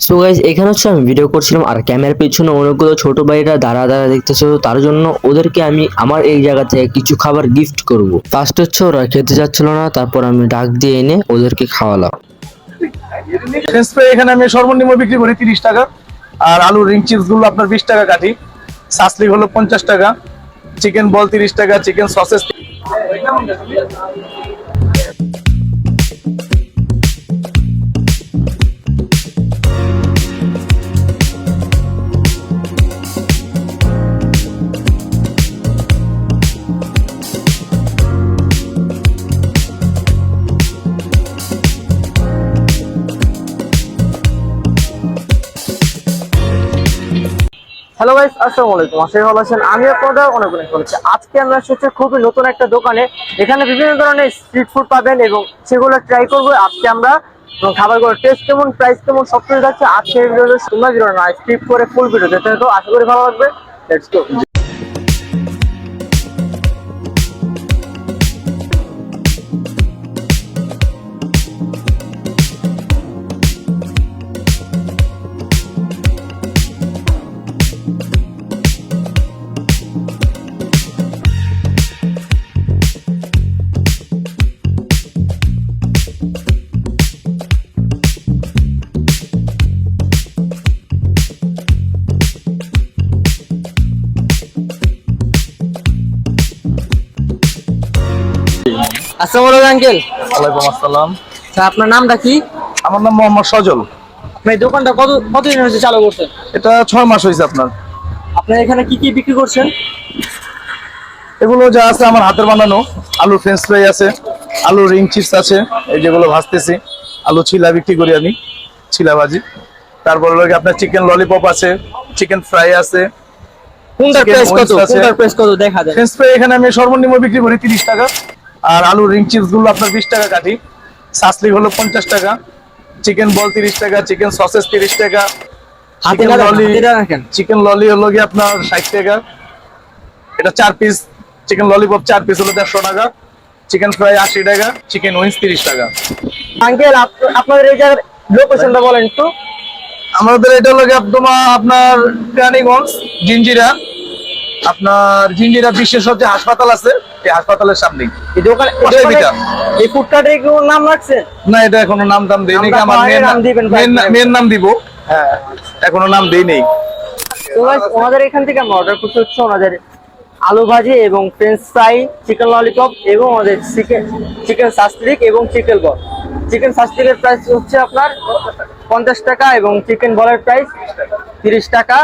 So guys, এখানে হচ্ছে আমি ভিডিও করছিলাম আর ক্যামেরার পিছনে অনেকগুলো ছোট ভাইরা দাঁড়া দেখতেছো, তার জন্য ওদেরকে আমি আমার এই জায়গা থেকে কিছু খাবার গিফট করব। ফার্স্ট হচ্ছে ওরা খেতে যাচ্ছিল না, তারপর আমি ডাক দিয়ে এনে ওদেরকে খাওয়ালাম। ফ্রেঞ্চ ফ্রাই এখানে আমি সর্বনিম্ন বিক্রি করি 30 টাকা, আর আলু রিং চিপস গুলো আপনার 20 টাকা কাটি, সাসলিক হলো 50 টাকা, চিকেন বল 30 টাকা, চিকেন সসেস। হ্যালো গাইস, আসসালামু আলাইকুম। আশা করি ভালো আছেন। আমি আপনাদের অনেক ভালো আছি। আজকে আমরা এসেছি খুবই নতুন একটা দোকানে। এখানে বিভিন্ন ধরনের স্ট্রিট ফুড পাবেন এবং সেগুলো ট্রাই করবো আজকে আমরা। খাবারগুলোর টেস্ট কেমন, প্রাইস কেমন, সব কিছু যাচ্ছে আজকে ভিডিওতে। তোমরা ভিডিও না স্কিপ করে ফুল ভিডিও দেখতে তো আশা করি ভালো লাগবে। Let's go. আসসালামু আলাইকুম আঙ্কেল। ওয়ালাইকুম আসসালাম। আপনার নামটা কি? আমার নাম মোহাম্মদ সজল। এই দোকানটা কতদিন হয়েছে চালু করছেন? এটা 6 মাস হয়েছে আপনার। আপনার এখানে কি কি বিক্রি করছেন? এগুলো যা আছে আমার হাতের বানানো। আলু ফ্রেঞ্চ ফ্রাই আছে, আলু রিং চিপস আছে, এই যেগুলো ভাজতেছি। আলু ছিলা বিক্রি করি আমি, ছিলা ভাজি। তারপর হলো আপনার চিকেন ললিপপ আছে, চিকেন ফ্রাই আছে। কোনটার প্রাইস কত? কোনটার প্রাইস কত দেখা যায়? ফ্রেঞ্চ ফ্রাই এখানে আমি সর্বনিম্ন বিক্রি করি 30 টাকা, আর আলু রিং চিপস গুলো আপনার 20 টাকা কাটি, সাসলিক হলো 50 টাকা, চিকেন বল 30 টাকা, চিকেন সসেস 30 টাকা, চিকেন ললি হলো গিয়ে আপনার 60 টাকা। এটা 4 পিস চিকেন ললিপপ, 4 পিস হলো 150 টাকা, চিকেন ফ্রাই 80 টাকা, চিকেন উইংস 30 টাকা। আঙ্কেল, আপনাদের এই জায়গার লোকেশনটা বলেন একটু। আমাদের এটা হলো গিয়ে আপনার কেরানীগঞ্জ জিঞ্জিরা, আপনার জিঞ্জিরা বিশেষজ্ঞ হাসপাতাল আছে, এই হাসপাতালের সামনেই এই দোকান এই ফুড কার্টের কি নাম রাখছেন? না, এটা এখনো নাম টাম দেই নাই। আমার মেয়ের নাম দিব। হ্যাঁ, এখনো নাম দেই নেই। তো গাইস, ওনাদের এখান থেকে আমরা অর্ডার করতে হচ্ছে ওনাদের আলু ভাজি এবং ফ্রেঞ্চ ফ্রাই, চিকেন ললিপপ এবং আমাদের চিকেন সাস্ত্রিক এবং চিকেন বল। চিকেন সাস্ত্রিকের প্রাইস হচ্ছে আপনার 50 টাকা এবং চিকেন বলের প্রাইস 30 টাকা,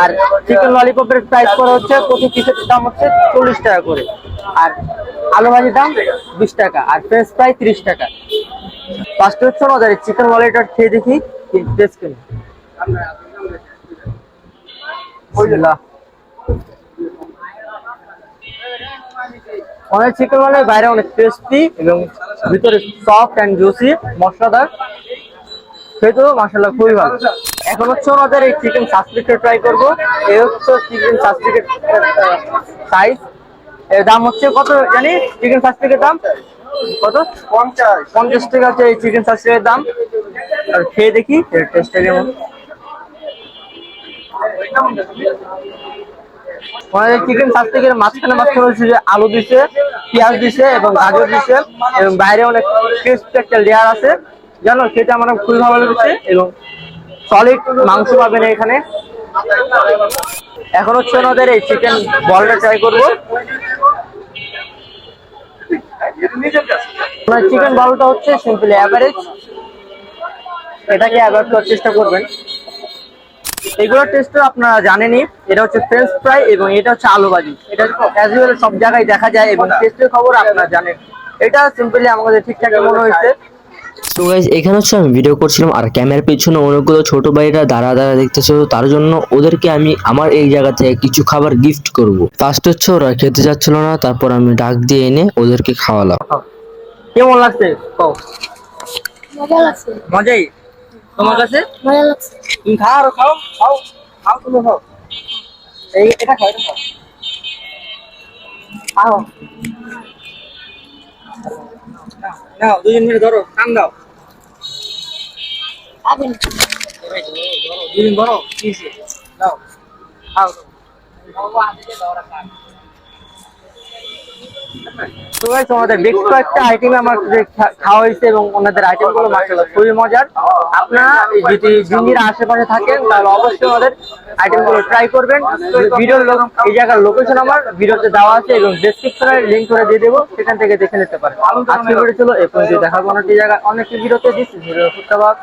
আর চিকেন ললিপপের প্রাইস করে হচ্ছে প্রতি পিসের দাম হচ্ছে 40 টাকা করে, আর আলু ভাজির দাম 20 টাকা, আর ফ্রেঞ্চ ফ্রাই 30 টাকা। ফার্স্ট হচ্ছে আমাদের চিকেন ললিটা খেয়ে দেখি টেস্ট কেমন। অনেক চিকেন ললি বাইরে অনেক টেস্টি এবং ভিতরে সফট এন্ড জুসি, মশলাদার, খেতেও মাশাআল্লাহ খুবই ভালো। এখন হচ্ছে আমাদের এই চিকেন সাস্ত্রিকটা ট্রাই করবো। এই হচ্ছে চিকেন সাস্ত্রিকের সাইজ। এর দাম হচ্ছে কত জানি? চিকেন সাস্ত্রিকের দাম কত? 50 টাকা হচ্ছে এই চিকেন সাস্ত্রিকের দাম। আর খেয়ে দেখি এর টেস্টটা কেমন। চিকেন সাস্ত্রিকের মাঝখানে হচ্ছে যে আলু দিছে, পেঁয়াজ দিছে এবং গাজর দিছে এবং বাইরে অনেক ক্রিস্পি একটা লেয়ার আছে, জানো সেটা আমার খুবই ভালো লেগেছে এবং সলিড মাংস পাবেন এখানে। এখন হচ্ছে ওনাদের এই চিকেন বলটা ট্রাই করবো। চিকেন বলটা হচ্ছে সিম্পলি অ্যাভারেজ, এটাকে অ্যাভয়েড করার চেষ্টা করবেন। এগুলোর টেস্ট আপনারা জানেনই। এটা হচ্ছে ফ্রেঞ্চ ফ্রাই এবং এটা হচ্ছে আলু ভাজি। এটা অ্যাজ ইউজুয়াল সব জায়গায় দেখা যায় এবং টেস্টের খবর আপনারা জানেন। এটা সিম্পলি আমাদের ঠিকঠাক মনে হয়েছে। সো গাইস, এখানে হচ্ছে আমি ভিডিও করছিলাম আর ক্যামেরার পিছনে অনেকগুলো ছোট ভাইরা দাঁড়া দেখতেছো, তার জন্য ওদেরকে আমি আমার এই জায়গা থেকে কিছু খাবার গিফট করব। ফার্স্ট হচ্ছে ওরা খেতে যাচ্ছিল না, তারপর আমি ডাক দিয়ে এনে ওদেরকে খাওয়ালাম। কেমন লাগছে? মজা লাগছে। মজাই তোমার কাছে? মজা লাগছে। তুমি খাও, খাও খাও খাও, তুমি খাও। এটা খাও, এটা খাও, খাও। নাও দুজন মিলে ধরো টান দাও খাবেন দুজন ধরো কিসে নাও খাও তো গাইস আমাদের বেশ কয়েকটা আইটেম আমার খাওয়া হয়েছে এবং ওনাদের আইটেম গুলো মাশাআল্লাহ খুবই মজার। আপনারা যদি জিঞ্জিরা আশেপাশে থাকেন তাহলে অবশ্যই আমাদের আইটেম গুলো ট্রাই করবেন। ভিডিওর এই জায়গার লোকেশন আমার ভিডিওতে দেওয়া আছে এবং ডেসক্রিপশনে লিংক করে দিয়ে দেবো, সেখান থেকে দেখে নিতে পারেন। আজকে ভিডিও ছিল এই পর্যন্ত, দেখা কোনো জায়গায় অনেক ভিডিওতে দিচ্ছি ভিডিও ফুটবাক।